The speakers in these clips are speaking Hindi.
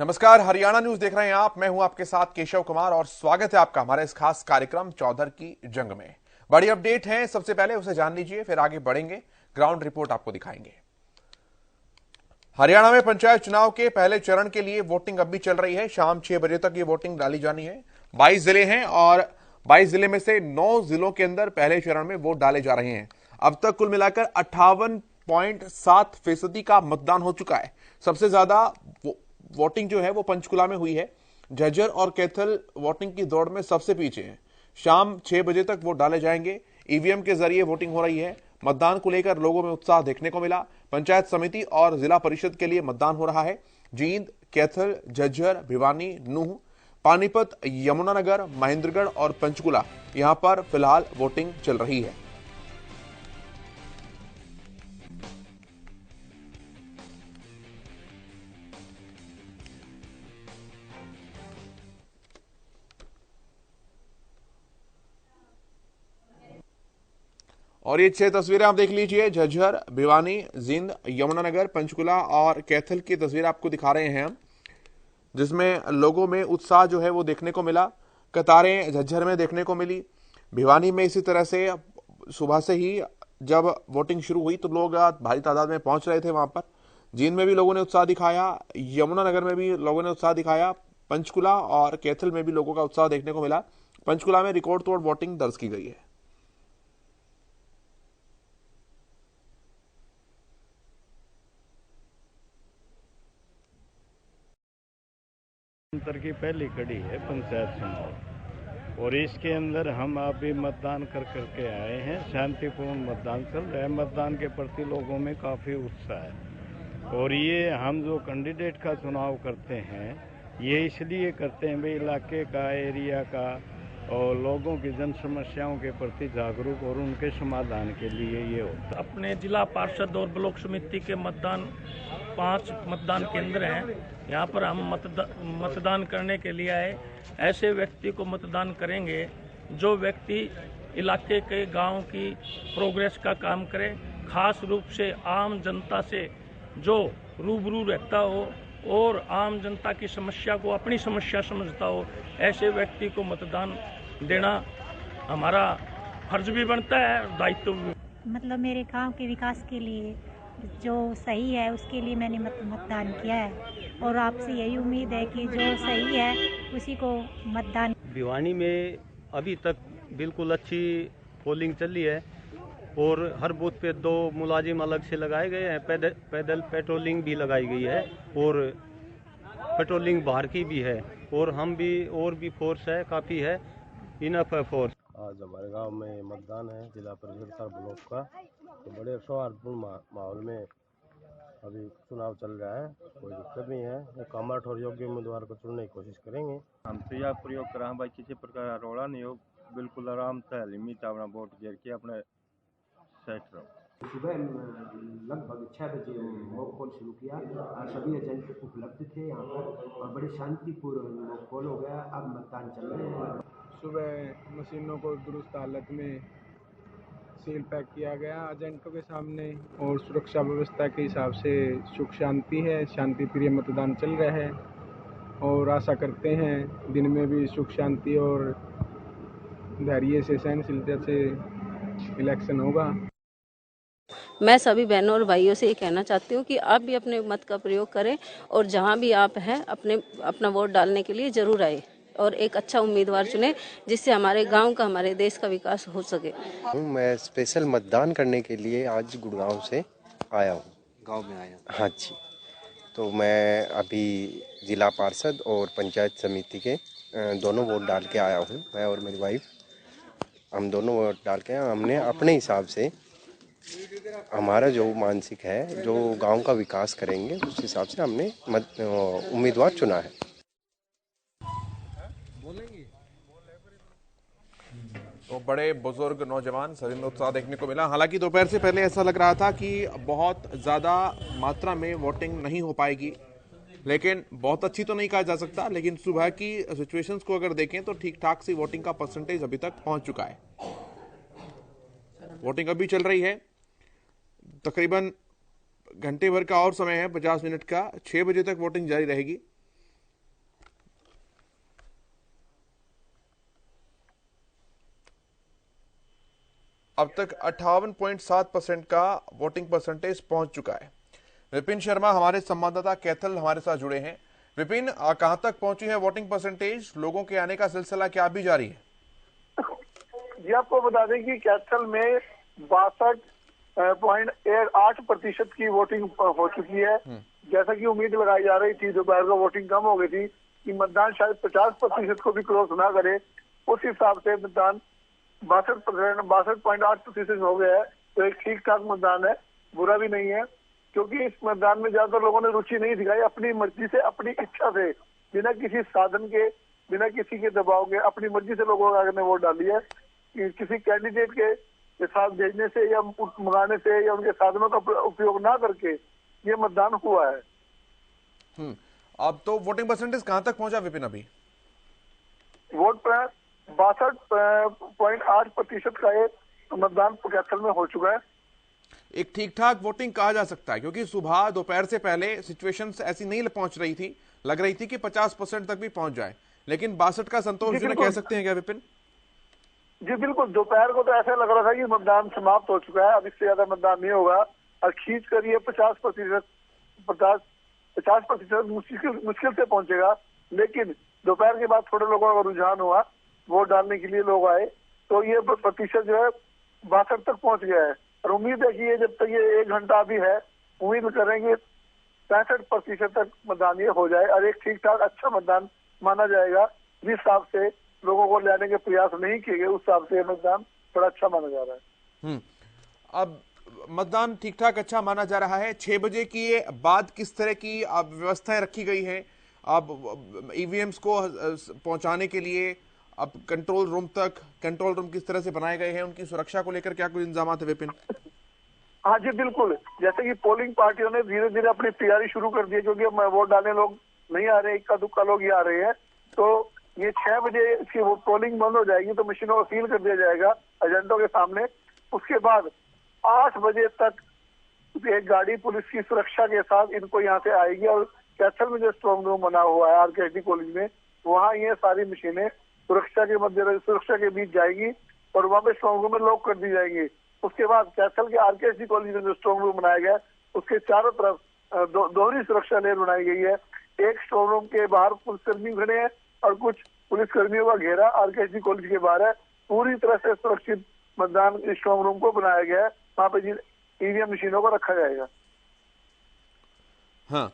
नमस्कार, हरियाणा न्यूज देख रहे हैं आप। मैं हूं आपके साथ केशव कुमार और स्वागत है आपका हमारे इस खास कार्यक्रम चौधर की जंग में। बड़ी अपडेट है, सबसे पहले उसे जान लीजिए, फिर आगे बढ़ेंगे। ग्राउंड रिपोर्ट आपको दिखाएंगे। हरियाणा में पंचायत चुनाव के पहले चरण के लिए वोटिंग अब भी चल रही है। शाम 6 बजे तक ये वोटिंग डाली जानी है। 22 जिले हैं और 22 जिले में से 9 जिलों के अंदर पहले चरण में वोट डाले जा रहे हैं। अब तक कुल मिलाकर 58.7% का मतदान हो चुका है। सबसे ज्यादा वोटिंग जो है वो पंचकुला में हुई है। झज्जर और कैथल वोटिंग की दौड़ में सबसे पीछे हैं। शाम 6 बजे तक वोट डाले जाएंगे। ईवीएम के जरिए वोटिंग हो रही है। मतदान को लेकर लोगों में उत्साह देखने को मिला। पंचायत समिति और जिला परिषद के लिए मतदान हो रहा है। जींद, कैथल, झज्जर, भिवानी, नूंह, पानीपत, यमुनानगर, महेंद्रगढ़ और पंचकुला यहां पर फिलहाल वोटिंग चल रही है। और ये 6 तस्वीरें आप देख लीजिए। झज्जर, भिवानी, जींद, यमुनानगर, पंचकुला और कैथल की तस्वीर आपको दिखा रहे हैं हम, जिसमें लोगों में उत्साह जो है वो देखने को मिला। कतारें झज्जर में देखने को मिली। भिवानी में इसी तरह से सुबह से ही जब वोटिंग शुरू हुई तो लोग भारी तादाद में पहुंच रहे थे वहां पर। जींद में भी लोगों ने उत्साह दिखाया। यमुनानगर में भी लोगों ने उत्साह दिखाया। पंचकुला और कैथल में भी लोगों का उत्साह देखने को मिला। पंचकुला में रिकॉर्ड तोड़ वोटिंग दर्ज की गई है। अंतर की पहली कड़ी है पंचायत चुनाव और इसके अंदर हम अभी मतदान कर करके आए हैं। शांतिपूर्ण मतदान चल रहा है। मतदान के प्रति लोगों में काफ़ी उत्साह है और ये हम जो कैंडिडेट का चुनाव करते हैं ये इसलिए करते हैं भाई इलाके का, एरिया का और लोगों की जन समस्याओं के प्रति जागरूक और उनके समाधान के लिए ये होता है। अपने जिला पार्षद और ब्लॉक समिति के 5 मतदान केंद्र हैं। यहाँ पर हम मतदान करने के लिए आए। ऐसे व्यक्ति को मतदान करेंगे जो व्यक्ति इलाके के गांव की प्रोग्रेस का काम करे, खास रूप से आम जनता से जो रूबरू रहता हो और आम जनता की समस्या को अपनी समस्या समझता हो, ऐसे व्यक्ति को मतदान देना हमारा फर्ज भी बनता है, दायित्व भी। मतलब मेरे गांव के विकास के लिए जो सही है उसके लिए मैंने मतदान किया है और आपसे यही उम्मीद है कि जो सही है उसी को मतदान। भिवानी में अभी तक बिल्कुल अच्छी पोलिंग चली है और हर बूथ पे 2 मुलाजिम अलग से लगाए गए हैं। पैदल पेट्रोलिंग भी लगाई गई है और पेट्रोलिंग बाहर की भी है और हम भी और भी फोर्स है, काफ़ी है, इनफ है फोर्स। आज हमारे गांव में मतदान है जिला परिषद का ब्लॉक का, तो बड़े सौहार्दपूर्ण माहौल में अभी चुनाव चल रहा है। कोई दिक्कत नहीं है। एक कामर्थ और योग्य उम्मीदवार को चुनने की कोशिश करेंगे। हम तो यह प्रयोग करा भाई किसी प्रकार रोड़ा नहीं हो, बिल्कुल आराम से लिमिट अपना वोट गिर के अपने सेट रहो। सुबह लगभग 6 बजे मॉक कॉल शुरू किया और सभी एजेंट उपलब्ध थे यहाँ पर और बड़े शांतिपूर्ण मॉक कॉल हो गया। अब मतदान चल रहे हैं। सुबह मशीनों को दुरुस्त हालत में सील पैक किया गया एजेंटों के सामने और सुरक्षा व्यवस्था के हिसाब से सुख शांति है, शांति प्रिय मतदान चल रहा है और आशा करते हैं दिन में भी सुख शांति और धैर्य से, सहनशीलता से इलेक्शन होगा। मैं सभी बहनों और भाइयों से ये कहना चाहती हूँ कि आप भी अपने मत का प्रयोग करें और जहाँ भी आप हैं अपना वोट डालने के लिए जरूर आए और एक अच्छा उम्मीदवार चुने जिससे हमारे गांव का, हमारे देश का विकास हो सके। मैं स्पेशल मतदान करने के लिए आज गुड़गांव से आया हूँ। गांव में आया? हाँ जी। तो मैं अभी जिला पार्षद और पंचायत समिति के दोनों वोट डाल के आया हूँ। मैं और मेरी वाइफ हम दोनों वोट डाल के हमने अपने हिसाब से हमारा जो मानसिक है, जो गांव का विकास करेंगे उस हिसाब से हमने उम्मीदवार चुना है। तो बड़े बुजुर्ग नौजवान सभी में उत्साह देखने को मिला। हालांकि दोपहर से पहले ऐसा लग रहा था कि बहुत ज्यादा मात्रा में वोटिंग नहीं हो पाएगी, लेकिन बहुत अच्छी तो नहीं कहा जा सकता, लेकिन सुबह की सिचुएशंस को अगर देखें तो ठीक ठाक सी वोटिंग का परसेंटेज अभी तक पहुंच चुका है। वोटिंग अभी चल रही है। तकरीबन घंटे भर का और समय है, 50 मिनट का। 6 बजे तक वोटिंग जारी रहेगी। अब तक 58.7% का वोटिंग परसेंटेज पहुंच चुका है। विपिन शर्मा हमारे संवाददाता कैथल हमारे साथ जुड़े हैं। विपिन, कहां तक पहुंची है वोटिंग परसेंटेज? लोगों के आने का सिलसिला क्या अभी जारी है? जी, आपको बता दें कि कैथल में 62.8% की वोटिंग हो चुकी है। जैसा कि उम्मीद लगाई जा रही थी, दोपहर को वोटिंग कम हो गई थी कि मतदान शायद 50% को भी क्रॉस ना करे। उस हिसाब से मतदान 62.8% हो गया है। तो एक ठीक ठाक मतदान है, बुरा भी नहीं है, क्योंकि इस मतदान में ज्यादातर लोगों ने रुचि नहीं दिखाई। अपनी मर्जी से, अपनी इच्छा से, बिना किसी साधन के, बिना किसी के दबाव के, अपनी मर्जी से लोगों ने वोट डाली है। किसी कैंडिडेट के साथ भेजने से या मंगाने से या उनके साधनों का उपयोग ना करके ये मतदान हुआ है। अब तो वोटिंग परसेंटेज कहां तक पहुंचा विपिन? अभी वोट पर 62.8% का एक मतदान कैथल में हो चुका है। एक ठीक ठाक वोटिंग कहा जा सकता है, क्योंकि सुबह दोपहर से पहले सिचुएशंस ऐसी नहीं पहुंच रही थी, लग रही थी कि 50% तक भी पहुंच जाए, लेकिन 62 का संतोषजनक कह सकते हैं क्या विपिन? जी बिल्कुल, दोपहर को तो ऐसा लग रहा था कि मतदान समाप्त हो चुका है, अब इससे ज्यादा मतदान नहीं होगा, और खींच कर ये 50% मुश्किल से पहुंचेगा। लेकिन दोपहर के बाद थोड़े लोगों का रुझान हुआ, वोट डालने के लिए लोग आए, तो ये प्रतिशत जो है 62 तक पहुंच गया है। और उम्मीद है कि ये जब तक ये 1 घंटा अभी है, उम्मीद करेंगे 65% तक मतदान ये हो जाए और एक ठीक ठाक अच्छा मतदान माना जाएगा। जिस हिसाब से लोगों को लाने के प्रयास नहीं किए गए, उस हिसाब से मतदान थोड़ा अच्छा माना जा रहा है। अब मतदान ठीक ठाक अच्छा माना जा रहा है। 6 बजे के बाद किस तरह की अब व्यवस्थाएं रखी गई हैं? अब ईवीएम्स को पहुंचाने के लिए अब कंट्रोल रूम किस तरह से बनाए गए हैं? उनकी सुरक्षा को लेकर क्या कुछ इंतजाम है विपिन? हाँ जी बिल्कुल, जैसे कि पोलिंग पार्टियों ने धीरे धीरे अपनी तैयारी शुरू कर दी है, क्योंकि वोट डालने लोग नहीं आ रहे, इक्का दुक्का लोग ही आ रहे हैं। तो ये 6 बजे इसकी पोलिंग बंद हो जाएगी, तो मशीनों को सील कर दिया जाएगा एजेंटों के सामने। उसके बाद 8 बजे तक एक गाड़ी पुलिस की सुरक्षा के साथ इनको यहाँ से आएगी, और कैथल में जो स्ट्रॉन्ग रूम बना हुआ है आरकेएसडी कॉलेज में, वहाँ ये सारी मशीनें सुरक्षा के बीच जाएगी और वहाँ पे स्ट्रॉन्ग रूम में लॉक कर दी जाएंगी। उसके बाद कैथल के आरकेएसडी कॉलेज में जो स्ट्रॉन्ग रूम बनाया गया है, उसके चारों तरफ दोहरी सुरक्षा लेयर बनाई गई है। एक स्ट्रॉन्ग रूम के बाहर पुलिसकर्मी खड़े हैं और कुछ पुलिसकर्मियों का घेरा आरकेएसडी कॉलेज के बाहर है। पूरी तरह से सुरक्षित मतदान स्ट्रॉन्ग रूम को बनाया गया है, वहाँ पे ईवीएम मशीनों को रखा जाएगा। हाँ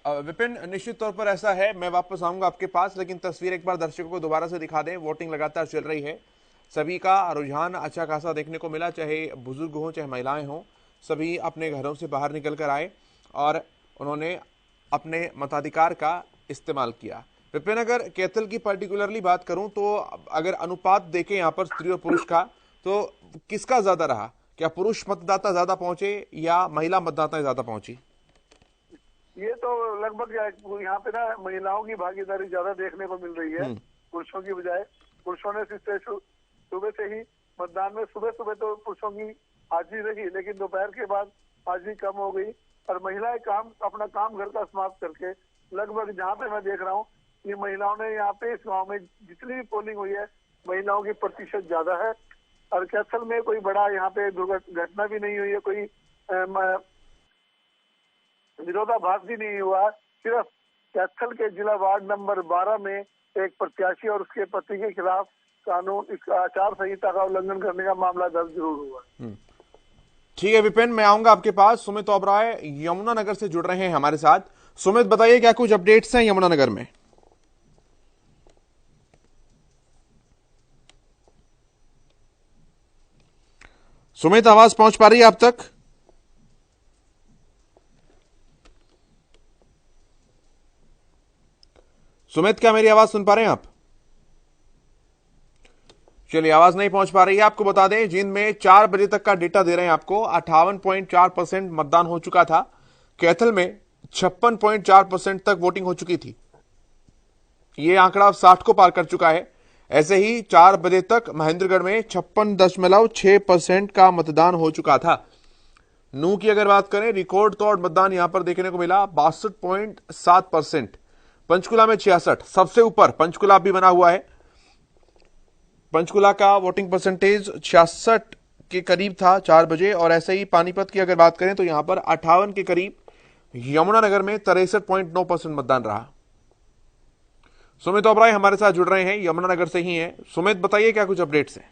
विपिन, निश्चित तौर पर ऐसा है। मैं वापस आऊंगा आपके पास, लेकिन तस्वीर एक बार दर्शकों को दोबारा से दिखा दें। वोटिंग लगातार चल रही है, सभी का रुझान अच्छा खासा देखने को मिला, चाहे बुजुर्ग हों चाहे महिलाएं हों, सभी अपने घरों से बाहर निकल कर आए और उन्होंने अपने मताधिकार का इस्तेमाल किया। विपिन, अगर कैथल की पर्टिकुलरली बात करूं तो अगर अनुपात देखें यहाँ पर स्त्री और पुरुष का, तो किसका ज्यादा रहा? क्या पुरुष मतदाता ज्यादा पहुंचे या महिला मतदाता ज्यादा पहुंची? ये तो लगभग यहाँ पे ना महिलाओं की भागीदारी ज्यादा देखने को मिल रही है पुरुषों की बजाय। पुरुषों ने सुबह से ही मतदान में सुबह तो पुरुषों की हाजिरी रही, लेकिन दोपहर के बाद हाजिरी कम हो गई और महिलाएं अपना काम घर का समाप्त करके लगभग जहाँ पे मैं देख रहा हूँ, ये महिलाओं ने यहाँ पे इस गाँव में जितनी भी पोलिंग हुई है, महिलाओं की प्रतिशत ज्यादा है। और कैथल में कोई बड़ा यहाँ पे दुर्घटना भी नहीं हुई है, कोई विरोधाभास भी नहीं हुआ। सिर्फ कैथल के जिला वार्ड नंबर 12 में एक प्रत्याशी और उसके पति के खिलाफ कानून इसका आचार संहिता का उल्लंघन करने का मामला दर्ज जरूर हुआ। ठीक है विपिन, मैं आऊंगा आपके पास। सुमित ओबराय यमुनानगर से जुड़ रहे हैं हमारे साथ। सुमित, बताइए क्या कुछ अपडेट्स हैं यमुनानगर में? सुमित, आवाज पहुंच पा रही है आप तक? सुमित, क्या मेरी आवाज सुन पा रहे हैं आप? चलिए, आवाज नहीं पहुंच पा रही है। आपको बता दें, जींद में 4 बजे तक का डेटा दे रहे हैं आपको। 58.4% मतदान हो चुका था। कैथल में 56.4% तक वोटिंग हो चुकी थी। ये आंकड़ा 60 को पार कर चुका है। ऐसे ही 4 बजे तक महेंद्रगढ़ में 56.6% का मतदान हो चुका था। नू की अगर बात करें, रिकॉर्ड तोड़ मतदान यहां पर देखने को मिला, 62.7%। पंचकुला में 66, सबसे ऊपर पंचकुला भी बना हुआ है। पंचकुला का वोटिंग परसेंटेज के करीब था 4 बजे, और ऐसे ही पानीपत की अगर बात करें तो यहां पर 58 के करीब, यमुनानगर में 63.9% मतदान रहा। सुमित ओबराय हमारे साथ जुड़ रहे हैं, यमुनानगर से ही हैं। सुमित, बताइए क्या कुछ अपडेट्स हैं?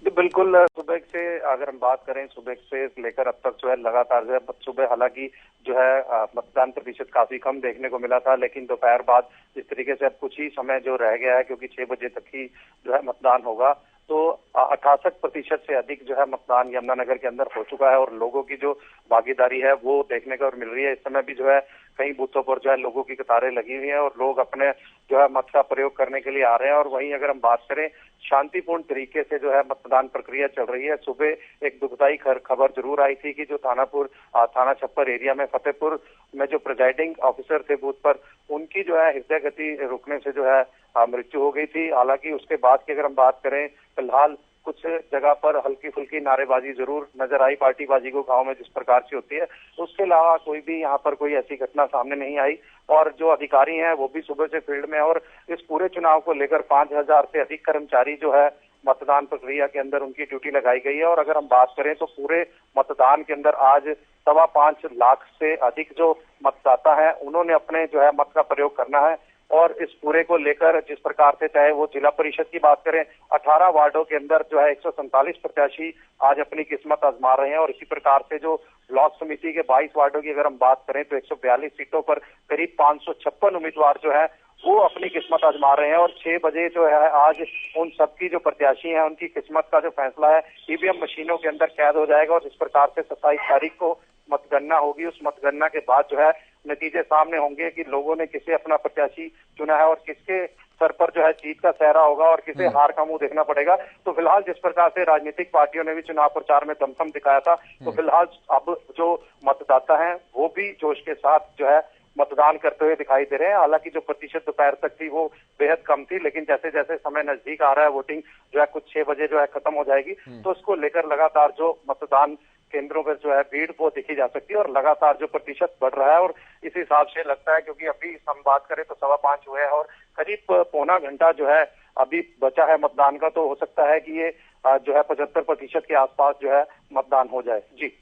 बिल्कुल, सुबह से अगर हम बात करें, सुबह से लेकर अब तक जो है लगातार जो है, सुबह हालांकि जो है मतदान प्रतिशत काफी कम देखने को मिला था, लेकिन दोपहर बाद इस तरीके से अब कुछ ही समय जो रह गया है, क्योंकि 6 बजे तक ही जो है मतदान होगा, तो 68% से अधिक जो है मतदान यमुनानगर के अंदर हो चुका है और लोगों की जो भागीदारी है वो देखने को मिल रही है। इस समय भी जो है कई बूथों पर जो है लोगों की कतारें लगी हुई हैं और लोग अपने जो है मत का प्रयोग करने के लिए आ रहे हैं। और वहीं अगर हम बात करें, शांतिपूर्ण तरीके से जो है मतदान प्रक्रिया चल रही है। सुबह एक दुखदाई खबर जरूर आई थी कि जो थाना छप्पर एरिया में फतेहपुर में जो प्रिजाइडिंग ऑफिसर थे बूथ पर, उनकी जो है हृदय गति रुकने से जो है मृत्यु हो गई थी। हालांकि उसके बाद की अगर हम बात करें, फिलहाल कुछ जगह पर हल्की फुल्की नारेबाजी जरूर नजर आई, पार्टीबाजी को गांव में जिस प्रकार से होती है। उसके अलावा कोई भी यहाँ पर कोई ऐसी घटना सामने नहीं आई और जो अधिकारी हैं वो भी सुबह से फील्ड में, और इस पूरे चुनाव को लेकर 5000 से अधिक कर्मचारी जो है मतदान प्रक्रिया के अंदर उनकी ड्यूटी लगाई गई है। और अगर हम बात करें तो पूरे मतदान के अंदर आज 5.25 लाख से अधिक जो मतदाता है उन्होंने अपने जो है मत का प्रयोग करना है। और इस पूरे को लेकर जिस प्रकार से, चाहे वो जिला परिषद की बात करें, 18 वार्डों के अंदर जो है 147 प्रत्याशी आज अपनी किस्मत आजमा रहे हैं। और इसी प्रकार से जो ब्लॉक समिति के 22 वार्डों की अगर हम बात करें तो 142 सीटों पर करीब 556 उम्मीदवार जो है वो अपनी किस्मत आजमा रहे हैं। और 6 बजे जो है आज उन सबकी जो प्रत्याशी हैं उनकी किस्मत का जो फैसला है ईवीएम मशीनों के अंदर कैद हो जाएगा। और जिस प्रकार से 27 तारीख को मतगणना होगी, उस मतगणना के बाद जो है नतीजे सामने होंगे कि लोगों ने किसे अपना प्रत्याशी चुना है और किसके सर पर जो है जीत का सहरा होगा और किसे हार का मुंह देखना पड़ेगा। तो फिलहाल जिस प्रकार से राजनीतिक पार्टियों ने भी चुनाव प्रचार में दमखम दिखाया था, तो फिलहाल अब जो मतदाता हैं वो भी जोश के साथ जो है मतदान करते हुए दिखाई दे रहे हैं। हालांकि जो प्रतिशत दोपहर तक थी वो बेहद कम थी, लेकिन जैसे जैसे समय नजदीक आ रहा है, वोटिंग जो है कुछ 6 बजे जो है खत्म हो जाएगी, तो इसको लेकर लगातार जो मतदान केंद्रों पर जो है भीड़ वो देखी जा सकती है और लगातार जो प्रतिशत बढ़ रहा है। और इस हिसाब से लगता है, क्योंकि अभी हम बात करें तो 5:15 हुए हैं और करीब पौना घंटा जो है अभी बचा है मतदान का, तो हो सकता है कि ये जो है 75% के आसपास जो है मतदान हो जाए। जी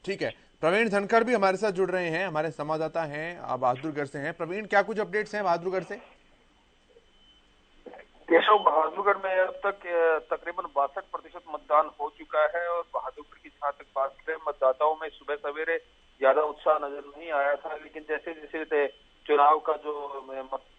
ठीक है। प्रवीण धनखड़ भी हमारे साथ जुड़ रहे हैं, हमारे संवाददाता हैं, बहादुरगढ़ से हैं। प्रवीण, क्या कुछ अपडेट्स हैं बहादुरगढ़ से? केशव, बहादुरगढ़ में अब तक तकरीबन 62% मतदान हो चुका है और बहादुरगढ़ की जहाँ तक बात करें, मतदाताओं में सुबह सवेरे ज्यादा उत्साह नजर नहीं आया था, लेकिन जैसे जैसे चुनाव का जो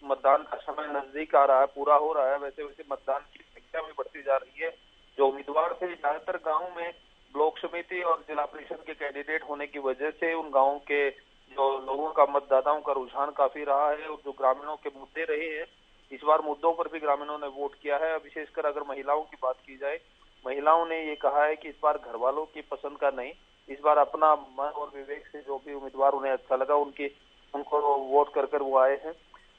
मतदान का समय नजदीक आ रहा है, पूरा हो रहा है, वैसे वैसे मतदान की संख्या भी बढ़ती जा रही है। जो उम्मीदवार थे ज्यादातर गाँव में ब्लॉक समिति और जिला परिषद के कैंडिडेट होने की वजह से उन गाँव के जो लोगों का, मतदाताओं का रुझान काफी रहा है और जो ग्रामीणों के मुद्दे रहे हैं, इस बार मुद्दों पर भी ग्रामीणों ने वोट किया है। विशेषकर अगर महिलाओं की बात की जाए, महिलाओं ने ये कहा है कि इस बार घर वालों की पसंद का नहीं, इस बार अपना मन और विवेक से जो भी उम्मीदवार उन्हें अच्छा लगा उनको वोट कर वो आए हैं।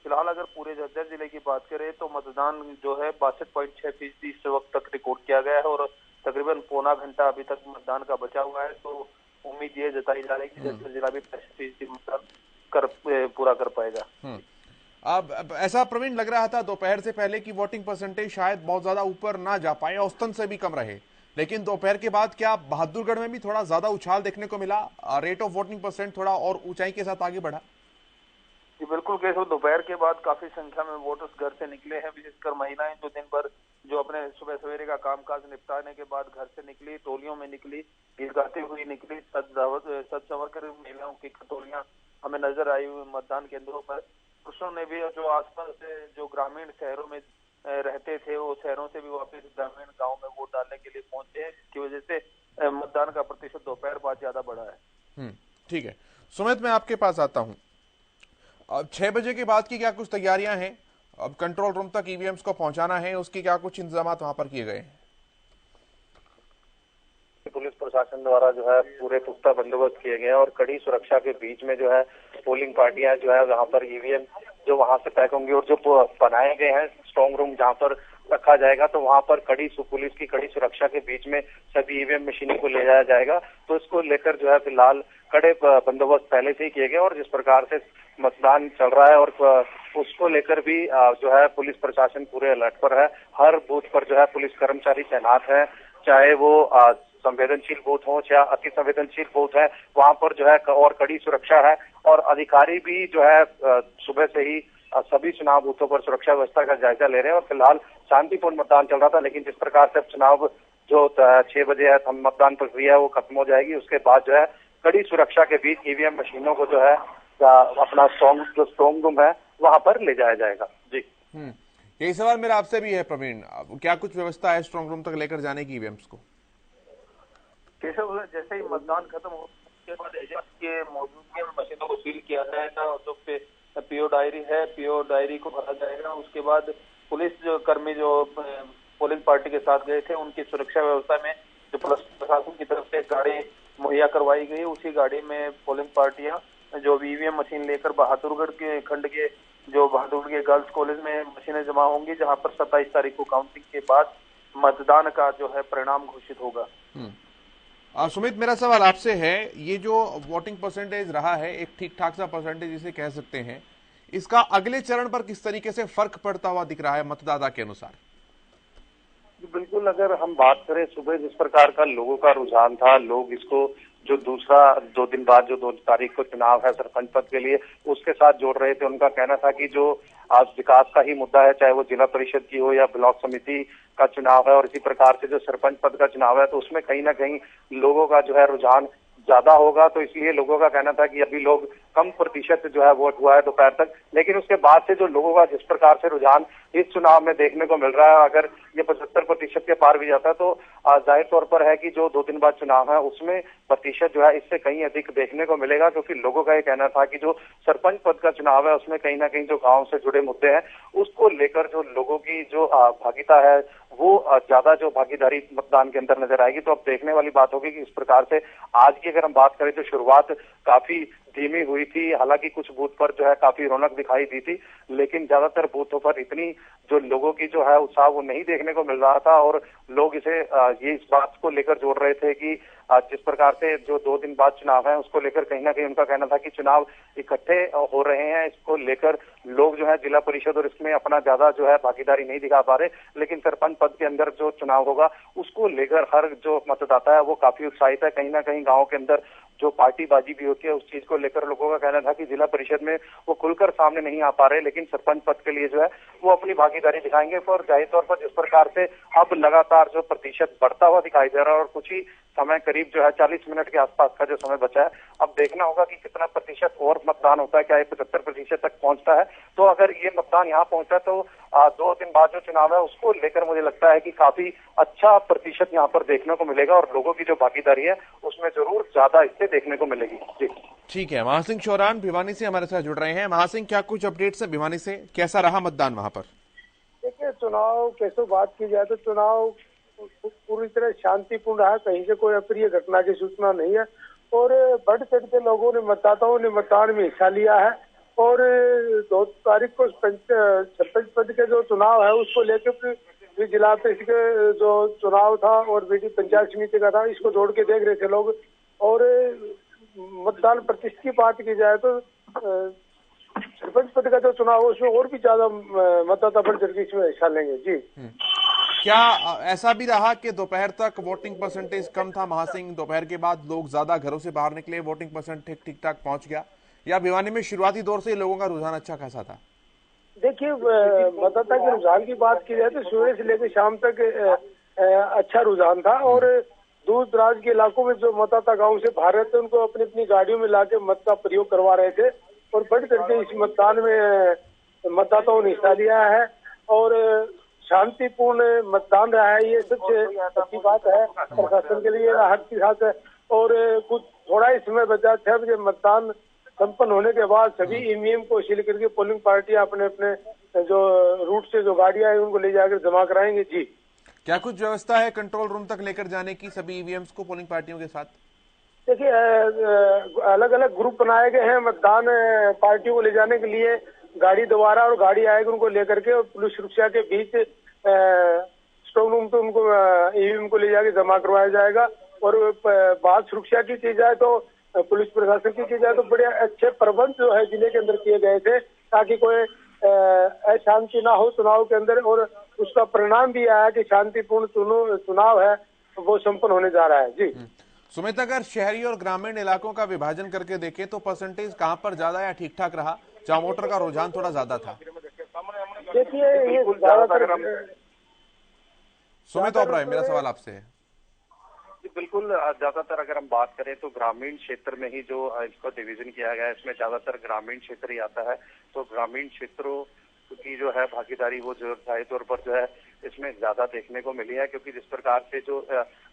फिलहाल अगर पूरे झज्जर जिले की बात करें तो मतदान जो है 62.6% इस वक्त तक रिकॉर्ड किया गया है और तकरीबन पौना घंटा अभी तक मतदान का बचा हुआ है। तो उम्मीद ये जताई जा रही है कि झज्जर जिला भी 65% मतदान पूरा कर पाएगा। अब ऐसा प्रवीण लग रहा था दोपहर से पहले की वोटिंग परसेंटेज शायद बहुत ज्यादा ऊपर ना जा पाए, औसतन से भी कम रहे, लेकिन दोपहर के बाद क्या बहादुरगढ़ में भी थोड़ा ज्यादा उछाल देखने को मिला? रेट ऑफ वोटिंग परसेंट थोड़ा और ऊंचाई के साथ आगे बढ़ा? जी बिल्कुल केशव, दोपहर के बाद काफी संख्या में वोटर्स घर से निकले हैं, विशेषकर महिलाएं जो दिन भर जो अपने सुबह सवेरे का कामकाज निपटाने के बाद घर से निकली, टोलियों में निकली, गीत गाती हुई निकली, सज संवर कर महिलाओं की टोलियां हमें नजर आई हुई मतदान केंद्रों पर। पुरुषों ने भी जो आसपास से जो ग्रामीण शहरों में रहते थे, वो शहरों से भी वापस ग्रामीण गांव में वोट डालने के लिए पहुंचे हैं, जिसकी वजह से मतदान का प्रतिशत दोपहर बाद ज्यादा बढ़ा है। ठीक है सुमित, मैं आपके पास आता हूँ। अब 6 बजे के बाद की क्या कुछ तैयारियां हैं? अब कंट्रोल रूम तक ईवीएम्स को पहुंचाना है, उसकी क्या कुछ इंतजाम वहां पर किए गए हैं? पुलिस प्रशासन द्वारा जो है पूरे पुख्ता बंदोबस्त किए गए हैं और कड़ी सुरक्षा के बीच में जो है पोलिंग पार्टियां जो है वहां पर ईवीएम जो वहां से पैक होंगी और जो बनाए गए हैं स्ट्रॉन्ग रूम जहां पर रखा जाएगा, तो वहां पर पुलिस की कड़ी सुरक्षा के बीच में सभी ईवीएम मशीनों को ले जाया जाएगा। तो इसको लेकर जो है फिलहाल कड़े बंदोबस्त पहले से ही किए गए और जिस प्रकार से मतदान चल रहा है और उसको लेकर भी जो है पुलिस प्रशासन पूरे अलर्ट पर है। हर बूथ पर जो है पुलिस कर्मचारी तैनात है चाहे वो संवेदनशील बूथ हो चाहे अति संवेदनशील बूथ है, वहां पर जो है और कड़ी सुरक्षा है और अधिकारी भी जो है सुबह से ही सभी चुनाव बूथों पर सुरक्षा व्यवस्था का जायजा ले रहे हैं और फिलहाल शांतिपूर्ण मतदान चल रहा था। लेकिन जिस प्रकार से अब चुनाव जो 6 बजे है मतदान प्रक्रिया वो खत्म हो जाएगी, उसके बाद जो है कड़ी सुरक्षा के बीच ईवीएम मशीनों को जो है अपना स्ट्रॉन्ग रूम है वहां पर ले जाया जाएगा। जी यही सवाल मेरा आपसे भी है प्रवीण, क्या कुछ व्यवस्था है स्ट्रॉन्ग रूम तक लेकर जाने की ईवीएम्स को? केशव, जैसे ही मतदान खत्म हो उसके बाद एजेंट के मौजूदगी में मशीनों को सील किया जाएगा और जो पीओ डायरी है पीओ डायरी को भरा जाएगा। उसके बाद पुलिस जो कर्मी जो पोलिंग पार्टी के साथ गए थे उनकी सुरक्षा व्यवस्था में जो पुलिस प्रशासन की तरफ से गाड़ी मुहैया करवाई गई, उसी गाड़ी में पोलिंग पार्टियां जो ईवीएम मशीन लेकर बहादुरगढ़ के खंड के जो बहादुरगढ़ गर्ल्स कॉलेज में मशीनें जमा होंगी, जहां पर 27 तारीख को काउंटिंग के बाद मतदान का जो है परिणाम घोषित होगा। सुमित, मेरा सवाल आपसे है, ये जो वोटिंग परसेंटेज रहा है एक ठीक ठाक सा परसेंटेज जिसे कह सकते हैं, इसका अगले चरण पर किस तरीके से फर्क पड़ता हुआ दिख रहा है मतदाता के अनुसार? बिल्कुल, अगर हम बात करें सुबह जिस प्रकार का लोगों का रुझान था, लोग इसको जो दूसरा 2 दिन बाद जो 2 तारीख को चुनाव है सरपंच पद के लिए उसके साथ जोड़ रहे थे। उनका कहना था कि जो आज विकास का ही मुद्दा है, चाहे वो जिला परिषद की हो या ब्लॉक समिति का चुनाव है और इसी प्रकार से जो सरपंच पद का चुनाव है, तो उसमें कहीं ना कहीं लोगों का जो है रुझान ज्यादा होगा। तो इसलिए लोगों का कहना था कि अभी लोग कम प्रतिशत जो है वोट हुआ है दोपहर तक, लेकिन उसके बाद से जो लोगों का जिस प्रकार से रुझान इस चुनाव में देखने को मिल रहा है, अगर ये 75% के पार भी जाता है तो जाहिर तौर पर है कि जो 2 दिन बाद चुनाव है उसमें प्रतिशत जो है इससे कहीं अधिक देखने को मिलेगा। क्योंकि लोगों का ये कहना था कि जो सरपंच पद का चुनाव है उसमें कहीं ना कहीं जो गांव से जुड़े मुद्दे हैं उसको लेकर जो लोगों की जो भागीदारी है वो ज्यादा जो भागीदारी मतदान के अंदर नजर आएगी। तो अब देखने वाली बात होगी कि इस प्रकार से आज की अगर हम बात करें तो शुरुआत काफी धीमी हुई थी, हालांकि कुछ बूथ पर जो है काफी रौनक दिखाई दी थी, लेकिन ज्यादातर बूथों पर इतनी जो लोगों की जो है उत्साह वो नहीं देखने को मिल रहा था और लोग इसे ये इस बात को लेकर जोड़ रहे थे कि जिस प्रकार से जो 2 दिन बाद चुनाव है उसको लेकर कहीं ना कहीं उनका कहना था कि चुनाव इकट्ठे हो रहे हैं, इसको लेकर लोग जो है जिला परिषद और इसमें अपना ज्यादा जो है भागीदारी नहीं दिखा पा रहे, लेकिन सरपंच पद के अंदर जो चुनाव होगा उसको लेकर हर जो मतदाता है वो काफी उत्साहित है। कहीं ना कहीं गाँव के अंदर जो पार्टीबाजी भी होती है उस चीज को लेकर लोगों का कहना था कि जिला परिषद में वो खुलकर सामने नहीं आ पा रहे, लेकिन सरपंच पद के लिए जो है वो अपनी भागीदारी दिखाएंगे। और जाहिर तौर पर जिस प्रकार से अब लगातार जो प्रतिशत बढ़ता हुआ दिखाई दे रहा है और कुछ ही समय करीब जो है 40 मिनट के आसपास का जो समय बचा है, अब देखना होगा कि कितना प्रतिशत और मतदान होता है, क्या ये 75% तक पहुंचता है। तो अगर ये मतदान यहाँ पहुंचता है तो 2 दिन बाद जो चुनाव है उसको लेकर मुझे लगता है कि काफी अच्छा प्रतिशत यहाँ पर देखने को मिलेगा और लोगों की जो भागीदारी है उसमें जरूर ज्यादा इससे देखने को मिलेगी। जी ठीक है, महासिंह चौरान भिवानी से हमारे साथ जुड़ रहे हैं। महासिंह, क्या कुछ अपडेट्स है भिवानी से, कैसा रहा मतदान वहां पर? देखिए, चुनाव कैसे बात की जाए तो चुनाव पूरी तरह शांतिपूर्ण रहा, कहीं से कोई अप्रिय घटना की सूचना नहीं है और बढ़ चढ़ के लोगों ने मतदाताओं ने मतदान में हिस्सा लिया है और 2 तारीख को सरपंच पद के जो चुनाव है उसको लेकर भी जिला परिषद के जो चुनाव था और बीडी पंचायत समिति का था, इसको जोड़ के देख रहे थे लोग। और मतदान प्रतिशत की बात की जाए तो सरपंच पद का जो चुनाव है उसमें और भी ज्यादा मतदाता बढ़ चढ़ के इसमें हिस्सा लेंगे। जी, क्या ऐसा भी रहा कि दोपहर तक वोटिंग परसेंटेज कम था महासिंह, दोपहर के बाद लोग ज्यादा घरों से बाहर निकले, वोटिंग परसेंट ठीक ठाक पहुंच गया, या भिवानी में शुरुआती दौर से लोगों का रुझान अच्छा खासा था? देखिए, मतदाता के रुझान की बात की जाए तो सुबह से लेकर शाम तक अच्छा रुझान था और दूर दराज के इलाकों में जो मतदाता गाँव से बाहर रहते उनको अपनी अपनी गाड़ियों में लाके मत का प्रयोग करवा रहे थे और बढ़ करके इस मतदान में मतदाताओं ने हिस्सा लिया है और शांतिपूर्ण मतदान रहा है। ये सबसे अच्छी बात है प्रशासन के लिए, राहत की साथ है। और कुछ थोड़ा ही समय बचा, 6 बजे मतदान संपन्न होने के बाद सभी ईवीएम को सील करके पोलिंग पार्टियां अपने अपने जो रूट से जो गाड़ियां हैं उनको ले जाकर जमा कराएंगे। जी, क्या कुछ व्यवस्था है कंट्रोल रूम तक लेकर जाने की सभी ईवीएम्स को पोलिंग पार्टियों के साथ? देखिए, अलग अलग ग्रुप बनाए गए हैं मतदान पार्टियों को ले जाने के लिए, गाड़ी दोबारा और गाड़ी आएगी उनको लेकर के और पुलिस सुरक्षा के बीच स्ट्रॉन्ग रूम पे उनको ईवीएम को ले जाके जमा करवाया जाएगा। और बात सुरक्षा की जाए तो पुलिस प्रशासन की जाए तो बड़े अच्छे प्रबंध जो है जिले के अंदर किए गए थे ताकि कोई अशांति ना हो चुनाव के अंदर और उसका परिणाम भी आया कि शांतिपूर्ण चुनाव है वो संपन्न होने जा रहा है। जी सुमित, अगर शहरी और ग्रामीण इलाकों का विभाजन करके देखें तो परसेंटेज कहां पर ज्यादा या ठीक ठाक रहा, जहां वोटर का रुझान थोड़ा ज्यादा था? देखिए ये ज्यादातर सुमित ओबराय, मेरा सवाल आपसे है। बिल्कुल, ज्यादातर अगर हम बात करें तो ग्रामीण क्षेत्र में ही जो इसको डिवीजन किया गया है, इसमें ज्यादातर ग्रामीण क्षेत्र ही आता है। तो ग्रामीण क्षेत्रों की जो है भागीदारी वो जो जाहिर तौर पर जो है इसमें ज्यादा देखने को मिली है, क्योंकि जिस प्रकार से जो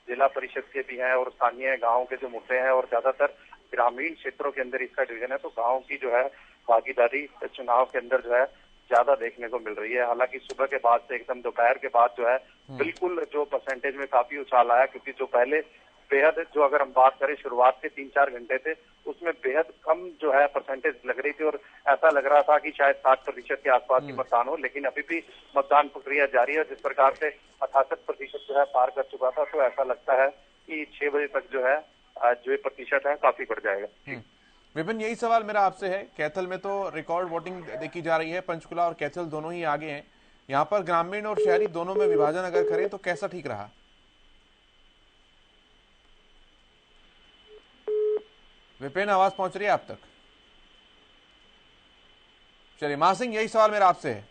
जिला परिषद के भी हैं और स्थानीय गाँव के जो मुद्दे हैं और ज्यादातर ग्रामीण क्षेत्रों के अंदर इसका डिवीजन है, तो गाँव की जो है भागीदारी चुनाव के अंदर जो है ज्यादा देखने को मिल रही है। हालांकि सुबह के बाद से एकदम दोपहर के बाद जो है बिल्कुल जो परसेंटेज में काफी उछाल आया, क्योंकि जो पहले बेहद जो अगर हम बात करें शुरुआत के 3-4 घंटे थे उसमें बेहद कम जो है परसेंटेज लग रही थी और ऐसा लग रहा था कि शायद 60% के आसपास ही मतदान हो, लेकिन अभी भी मतदान प्रक्रिया जारी है। जिस प्रकार से 68% जो है पार कर चुका था, तो ऐसा लगता है कि 6 बजे तक जो है जो प्रतिशत है काफी बढ़ जाएगा। विपिन, यही सवाल मेरा आपसे है। कैथल में तो रिकॉर्ड वोटिंग देखी जा रही है, पंचकुला और कैथल दोनों ही आगे हैं। यहाँ पर ग्रामीण और शहरी दोनों में विभाजन अगर करें तो कैसा ठीक रहा? विपिन, आवाज पहुंच रही है आप तक? चलिए महासिंह, यही सवाल मेरा आपसे है।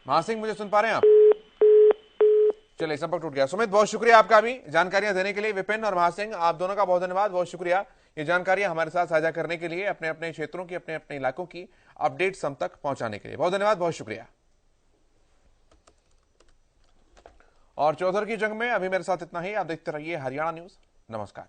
महासिंह, मुझे सुन पा रहे हैं आप? चलिए संपर्क टूट गया। सुमित, बहुत शुक्रिया आपका भी जानकारियां देने के लिए। विपिन और महासिंह, आप दोनों का बहुत धन्यवाद, बहुत शुक्रिया ये जानकारियां हमारे साथ साझा करने के लिए, अपने अपने क्षेत्रों की, अपने अपने इलाकों की अपडेट्स हम तक पहुंचाने के लिए बहुत धन्यवाद, बहुत शुक्रिया। और चौधर की जंग में अभी मेरे साथ इतना ही। आप देखते रहिए हरियाणा न्यूज। नमस्कार।